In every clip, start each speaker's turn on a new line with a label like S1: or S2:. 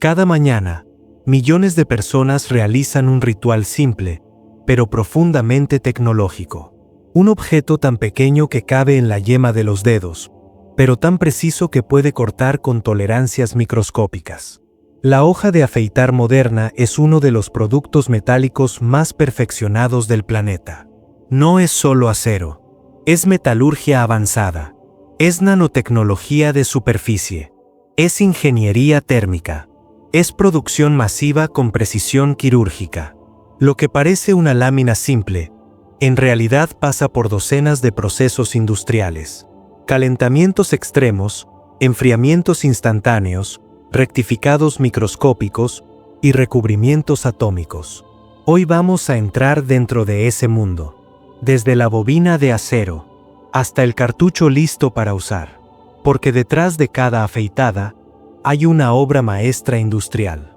S1: Cada mañana, millones de personas realizan un ritual simple, pero profundamente tecnológico. Un objeto tan pequeño que cabe en la yema de los dedos, pero tan preciso que puede cortar con tolerancias microscópicas. La hoja de afeitar moderna es uno de los productos metálicos más perfeccionados del planeta. No es solo acero, es metalurgia avanzada, es nanotecnología de superficie, es ingeniería térmica, es producción masiva con precisión quirúrgica. Lo que parece una lámina simple, en realidad pasa por docenas de procesos industriales. Calentamientos extremos, enfriamientos instantáneos, rectificados microscópicos y recubrimientos atómicos. Hoy vamos a entrar dentro de ese mundo, desde la bobina de acero hasta el cartucho listo para usar, porque detrás de cada afeitada hay una obra maestra industrial.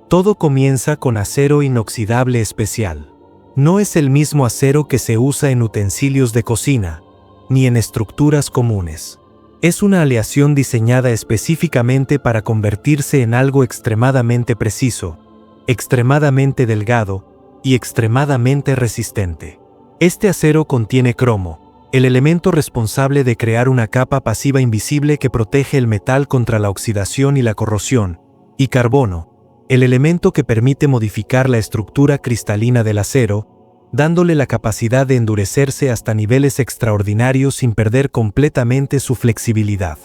S1: Todo comienza con acero inoxidable especial. No es el mismo acero que se usa en utensilios de cocina, ni en estructuras comunes. Es una aleación diseñada específicamente para convertirse en algo extremadamente preciso, extremadamente delgado y extremadamente resistente. Este acero contiene cromo, el elemento responsable de crear una capa pasiva invisible que protege el metal contra la oxidación y la corrosión, y carbono, el elemento que permite modificar la estructura cristalina del acero, dándole la capacidad de endurecerse hasta niveles extraordinarios sin perder completamente su flexibilidad.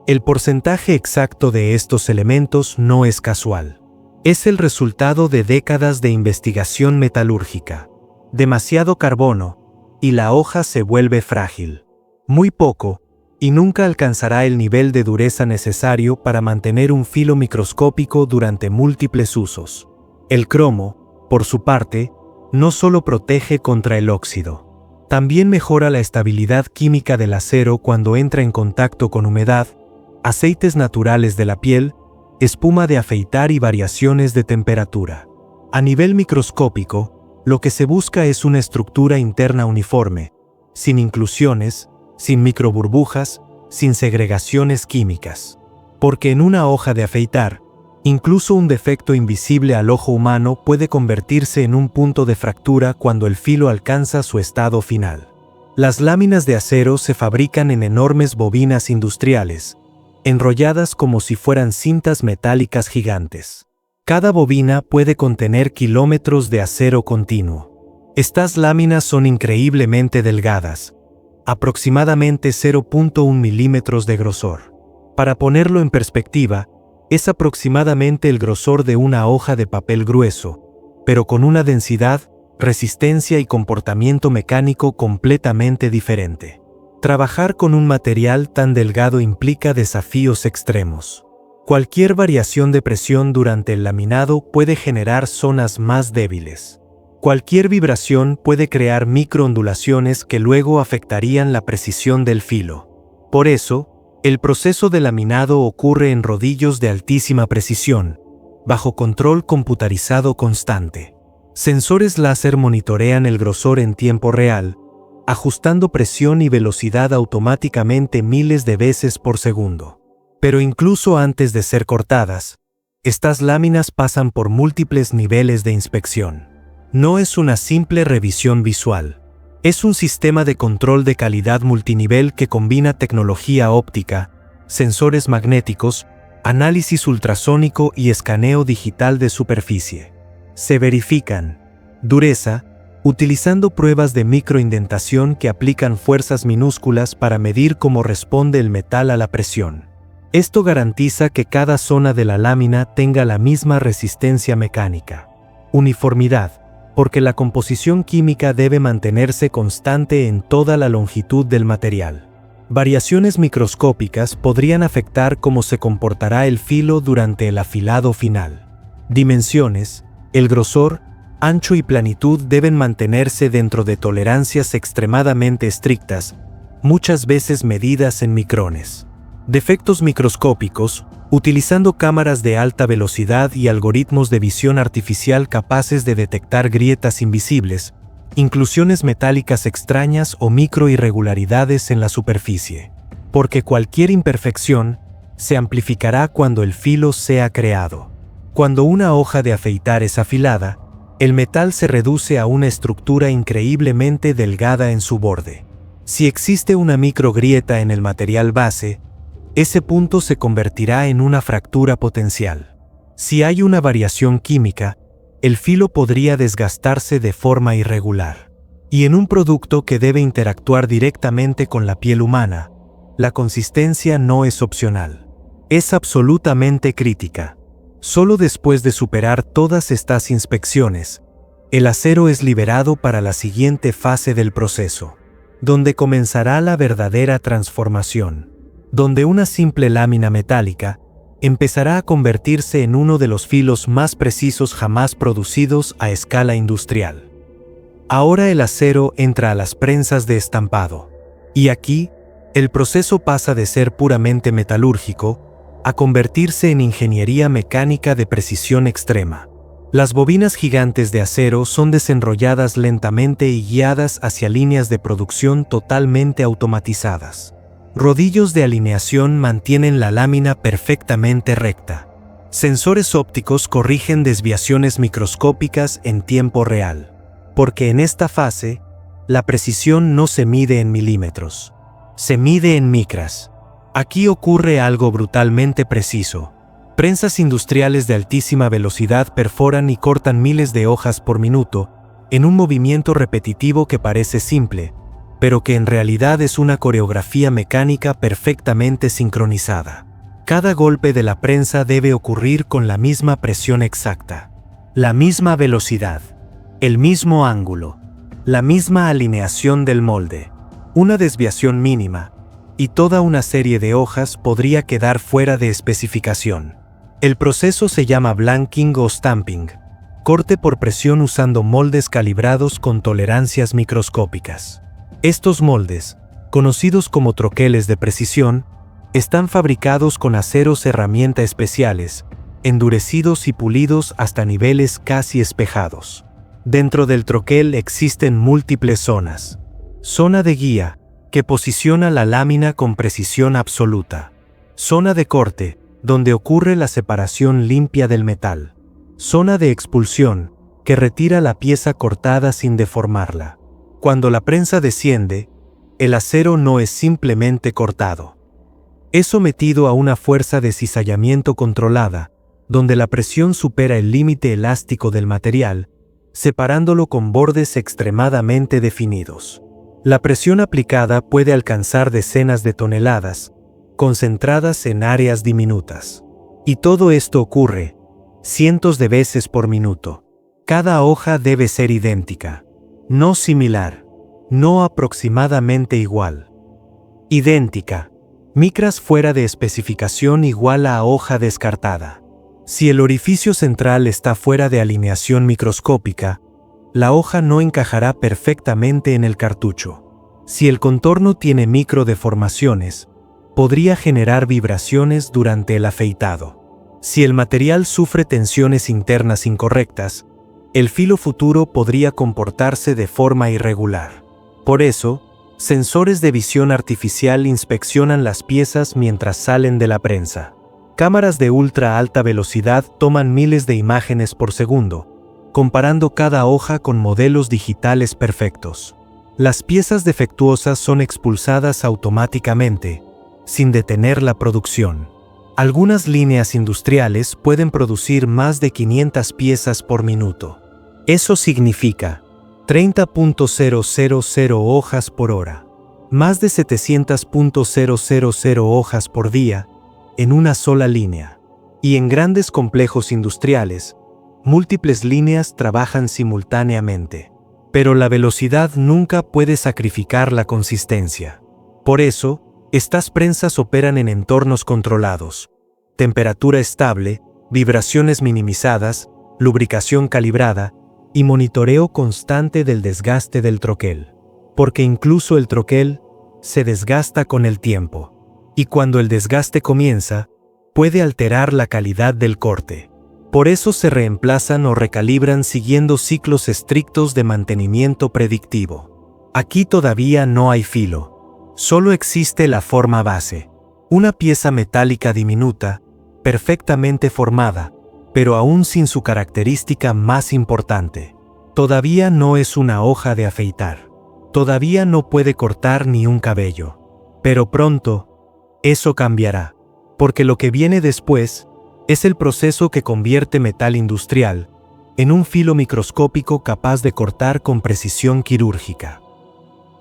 S1: El porcentaje exacto de estos elementos no es casual. Es el resultado de décadas de investigación metalúrgica. Demasiado carbono, y la hoja se vuelve frágil. Muy poco, y nunca alcanzará el nivel de dureza necesario para mantener un filo microscópico durante múltiples usos. El cromo, por su parte, no solo protege contra el óxido, también mejora la estabilidad química del acero cuando entra en contacto con humedad, aceites naturales de la piel, espuma de afeitar y variaciones de temperatura. A nivel microscópico, lo que se busca es una estructura interna uniforme, sin inclusiones, sin microburbujas, sin segregaciones químicas. Porque en una hoja de afeitar, incluso un defecto invisible al ojo humano puede convertirse en un punto de fractura cuando el filo alcanza su estado final. Las láminas de acero se fabrican en enormes bobinas industriales, enrolladas como si fueran cintas metálicas gigantes. Cada bobina puede contener kilómetros de acero continuo. Estas láminas son increíblemente delgadas, aproximadamente 0.1 milímetros de grosor. Para ponerlo en perspectiva, es aproximadamente el grosor de una hoja de papel grueso, pero con una densidad, resistencia y comportamiento mecánico completamente diferente. Trabajar con un material tan delgado implica desafíos extremos. Cualquier variación de presión durante el laminado puede generar zonas más débiles. Cualquier vibración puede crear microondulaciones que luego afectarían la precisión del filo. Por eso, el proceso de laminado ocurre en rodillos de altísima precisión, bajo control computarizado constante. Sensores láser monitorean el grosor en tiempo real, ajustando presión y velocidad automáticamente miles de veces por segundo. Pero incluso antes de ser cortadas, estas láminas pasan por múltiples niveles de inspección. No es una simple revisión visual. Es un sistema de control de calidad multinivel que combina tecnología óptica, sensores magnéticos, análisis ultrasónico y escaneo digital de superficie. Se verifican dureza, utilizando pruebas de microindentación que aplican fuerzas minúsculas para medir cómo responde el metal a la presión. Esto garantiza que cada zona de la lámina tenga la misma resistencia mecánica. Uniformidad, porque la composición química debe mantenerse constante en toda la longitud del material. Variaciones microscópicas podrían afectar cómo se comportará el filo durante el afilado final. Dimensiones, el grosor, ancho y planitud deben mantenerse dentro de tolerancias extremadamente estrictas, muchas veces medidas en micrones. Defectos microscópicos, utilizando cámaras de alta velocidad y algoritmos de visión artificial capaces de detectar grietas invisibles, inclusiones metálicas extrañas o microirregularidades en la superficie. Porque cualquier imperfección se amplificará cuando el filo sea creado. Cuando una hoja de afeitar es afilada, el metal se reduce a una estructura increíblemente delgada en su borde. Si existe una microgrieta en el material base, ese punto se convertirá en una fractura potencial. Si hay una variación química, el filo podría desgastarse de forma irregular. Y en un producto que debe interactuar directamente con la piel humana, la consistencia no es opcional. Es absolutamente crítica. Solo después de superar todas estas inspecciones, el acero es liberado para la siguiente fase del proceso, donde comenzará la verdadera transformación, donde una simple lámina metálica empezará a convertirse en uno de los filos más precisos jamás producidos a escala industrial. Ahora el acero entra a las prensas de estampado, y aquí, el proceso pasa de ser puramente metalúrgico a convertirse en ingeniería mecánica de precisión extrema. Las bobinas gigantes de acero son desenrolladas lentamente y guiadas hacia líneas de producción totalmente automatizadas. Rodillos de alineación mantienen la lámina perfectamente recta. Sensores ópticos corrigen desviaciones microscópicas en tiempo real, porque en esta fase, la precisión no se mide en milímetros, se mide en micras. Aquí ocurre algo brutalmente preciso. Prensas industriales de altísima velocidad perforan y cortan miles de hojas por minuto en un movimiento repetitivo que parece simple, pero que en realidad es una coreografía mecánica perfectamente sincronizada. Cada golpe de la prensa debe ocurrir con la misma presión exacta, la misma velocidad, el mismo ángulo, la misma alineación del molde. Una desviación mínima, y toda una serie de hojas podría quedar fuera de especificación. El proceso se llama blanking o stamping, corte por presión usando moldes calibrados con tolerancias microscópicas. Estos moldes, conocidos como troqueles de precisión, están fabricados con aceros herramienta especiales, endurecidos y pulidos hasta niveles casi espejados. Dentro del troquel existen múltiples zonas. Zona de guía, que posiciona la lámina con precisión absoluta. Zona de corte, donde ocurre la separación limpia del metal. Zona de expulsión, que retira la pieza cortada sin deformarla. Cuando la prensa desciende, el acero no es simplemente cortado. Es sometido a una fuerza de cizallamiento controlada, donde la presión supera el límite elástico del material, separándolo con bordes extremadamente definidos. La presión aplicada puede alcanzar decenas de toneladas, concentradas en áreas diminutas. Y todo esto ocurre cientos de veces por minuto. Cada hoja debe ser idéntica, no similar, no aproximadamente igual. Idéntica. Micras fuera de especificación igual a hoja descartada. Si el orificio central está fuera de alineación microscópica, la hoja no encajará perfectamente en el cartucho. Si el contorno tiene microdeformaciones, podría generar vibraciones durante el afeitado. Si el material sufre tensiones internas incorrectas, el filo futuro podría comportarse de forma irregular. Por eso, sensores de visión artificial inspeccionan las piezas mientras salen de la prensa. Cámaras de ultra alta velocidad toman miles de imágenes por segundo, comparando cada hoja con modelos digitales perfectos. Las piezas defectuosas son expulsadas automáticamente, sin detener la producción. Algunas líneas industriales pueden producir más de 500 piezas por minuto. Eso significa 30.000 hojas por hora, más de 700.000 hojas por día en una sola línea. Y en grandes complejos industriales, múltiples líneas trabajan simultáneamente. Pero la velocidad nunca puede sacrificar la consistencia. Por eso, estas prensas operan en entornos controlados, temperatura estable, vibraciones minimizadas, lubricación calibrada y monitoreo constante del desgaste del troquel. Porque incluso el troquel se desgasta con el tiempo. Y cuando el desgaste comienza, puede alterar la calidad del corte. Por eso se reemplazan o recalibran siguiendo ciclos estrictos de mantenimiento predictivo. Aquí todavía no hay filo. Solo existe la forma base. Una pieza metálica diminuta, perfectamente formada, pero aún sin su característica más importante. Todavía no es una hoja de afeitar. Todavía no puede cortar ni un cabello. Pero pronto, eso cambiará, porque lo que viene después es el proceso que convierte metal industrial en un filo microscópico capaz de cortar con precisión quirúrgica.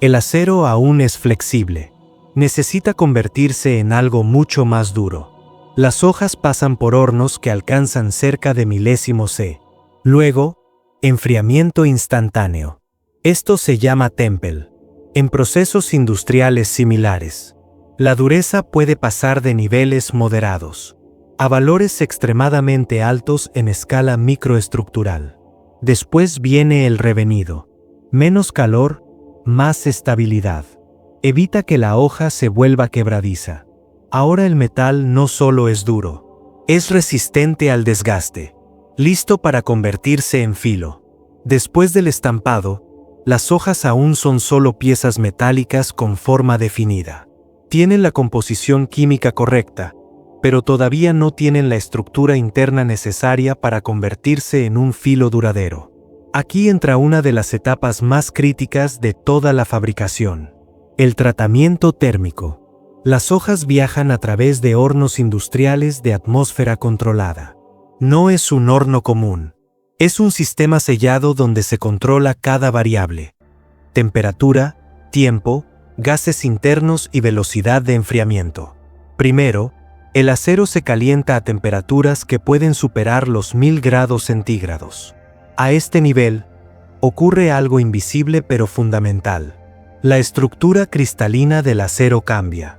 S1: El acero aún es flexible. Necesita convertirse en algo mucho más duro. Las hojas pasan por hornos que alcanzan cerca de milésimos C. Luego, enfriamiento instantáneo. Esto se llama temple. En procesos industriales similares, la dureza puede pasar de niveles moderados a valores extremadamente altos en escala microestructural. Después viene el revenido. Menos calor, más estabilidad. Evita que la hoja se vuelva quebradiza. Ahora el metal no solo es duro, es resistente al desgaste, listo para convertirse en filo. Después del estampado, las hojas aún son solo piezas metálicas con forma definida. Tienen la composición química correcta, pero todavía no tienen la estructura interna necesaria para convertirse en un filo duradero. Aquí entra una de las etapas más críticas de toda la fabricación: el tratamiento térmico. Las hojas viajan a través de hornos industriales de atmósfera controlada. No es un horno común. Es un sistema sellado donde se controla cada variable: temperatura, tiempo, gases internos y velocidad de enfriamiento. Primero, el acero se calienta a temperaturas que pueden superar los 1000 grados centígrados. A este nivel, ocurre algo invisible pero fundamental. La estructura cristalina del acero cambia.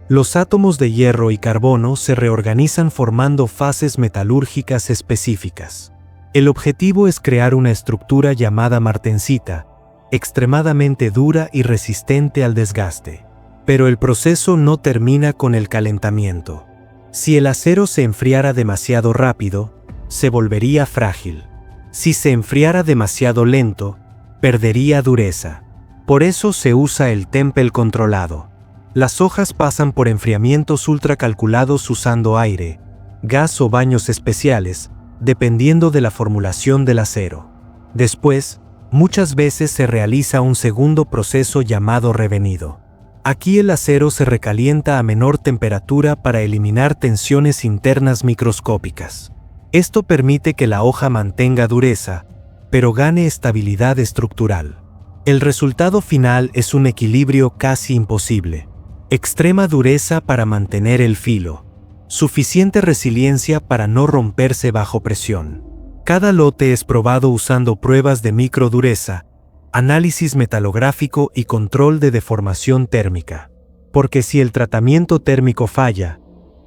S1: Los átomos de hierro y carbono se reorganizan formando fases metalúrgicas específicas. El objetivo es crear una estructura llamada martensita, extremadamente dura y resistente al desgaste. Pero el proceso no termina con el calentamiento. Si el acero se enfriara demasiado rápido, se volvería frágil. Si se enfriara demasiado lento, perdería dureza. Por eso se usa el temple controlado. Las hojas pasan por enfriamientos ultracalculados usando aire, gas o baños especiales, dependiendo de la formulación del acero. Después, muchas veces se realiza un segundo proceso llamado revenido. Aquí el acero se recalienta a menor temperatura para eliminar tensiones internas microscópicas. Esto permite que la hoja mantenga dureza, pero gane estabilidad estructural. El resultado final es un equilibrio casi imposible. Extrema dureza para mantener el filo. Suficiente resiliencia para no romperse bajo presión. Cada lote es probado usando pruebas de microdureza, análisis metalográfico y control de deformación térmica. Porque si el tratamiento térmico falla,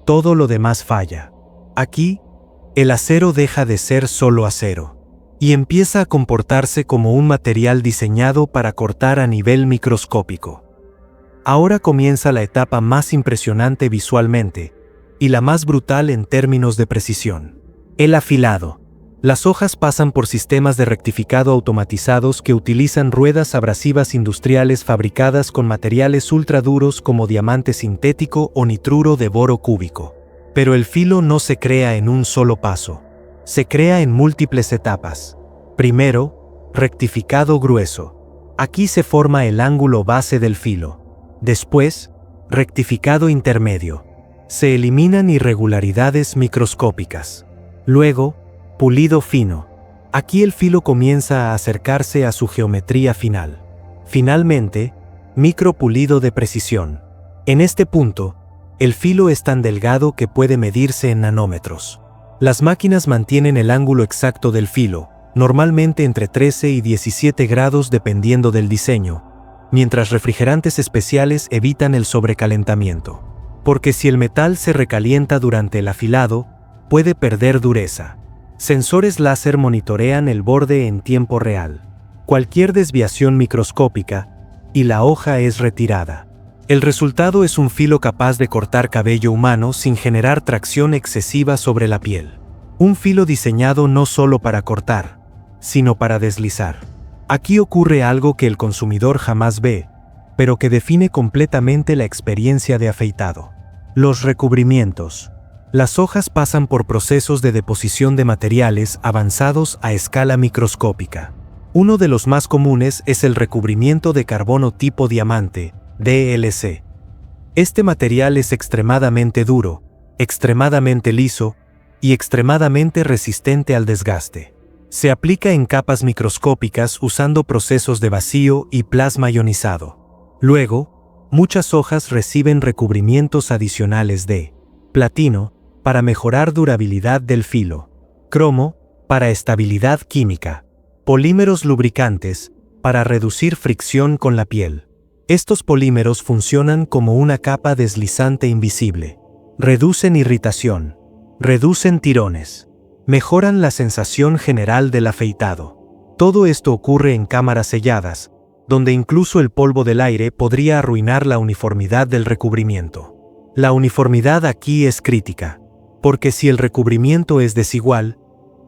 S1: todo lo demás falla. Aquí, el acero deja de ser solo acero y empieza a comportarse como un material diseñado para cortar a nivel microscópico. Ahora comienza la etapa más impresionante visualmente y la más brutal en términos de precisión: el afilado. Las hojas pasan por sistemas de rectificado automatizados que utilizan ruedas abrasivas industriales fabricadas con materiales ultraduros como diamante sintético o nitruro de boro cúbico. Pero el filo no se crea en un solo paso. Se crea en múltiples etapas. Primero, rectificado grueso. Aquí se forma el ángulo base del filo. Después, rectificado intermedio. Se eliminan irregularidades microscópicas. Luego, pulido fino. Aquí el filo comienza a acercarse a su geometría final. Finalmente, micropulido de precisión. En este punto, el filo es tan delgado que puede medirse en nanómetros. Las máquinas mantienen el ángulo exacto del filo, normalmente entre 13 y 17 grados dependiendo del diseño, mientras refrigerantes especiales evitan el sobrecalentamiento. Porque si el metal se recalienta durante el afilado, puede perder dureza. Sensores láser monitorean el borde en tiempo real. Cualquier desviación microscópica, y la hoja es retirada. El resultado es un filo capaz de cortar cabello humano sin generar tracción excesiva sobre la piel. Un filo diseñado no solo para cortar, sino para deslizar. Aquí ocurre algo que el consumidor jamás ve, pero que define completamente la experiencia de afeitado: los recubrimientos. Las hojas pasan por procesos de deposición de materiales avanzados a escala microscópica. Uno de los más comunes es el recubrimiento de carbono tipo diamante, DLC. Este material es extremadamente duro, extremadamente liso y extremadamente resistente al desgaste. Se aplica en capas microscópicas usando procesos de vacío y plasma ionizado. Luego, muchas hojas reciben recubrimientos adicionales de platino para mejorar durabilidad del filo, cromo para estabilidad química, polímeros lubricantes para reducir fricción con la piel. Estos polímeros funcionan como una capa deslizante invisible. Reducen irritación, reducen tirones, mejoran la sensación general del afeitado. Todo esto ocurre en cámaras selladas, donde incluso el polvo del aire podría arruinar la uniformidad del recubrimiento. La uniformidad aquí es crítica, porque si el recubrimiento es desigual,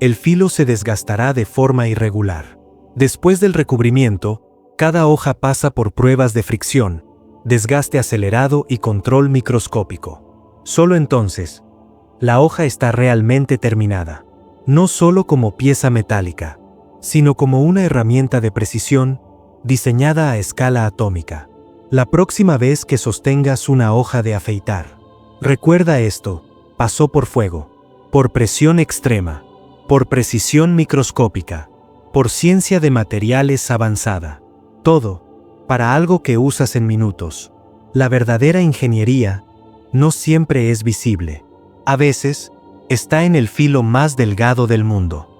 S1: el filo se desgastará de forma irregular. Después del recubrimiento, cada hoja pasa por pruebas de fricción, desgaste acelerado y control microscópico. Solo entonces, la hoja está realmente terminada, no solo como pieza metálica, sino como una herramienta de precisión diseñada a escala atómica. La próxima vez que sostengas una hoja de afeitar, recuerda esto: pasó por fuego, por presión extrema, por precisión microscópica, por ciencia de materiales avanzada. Todo, para algo que usas en minutos. La verdadera ingeniería no siempre es visible. A veces, está en el filo más delgado del mundo.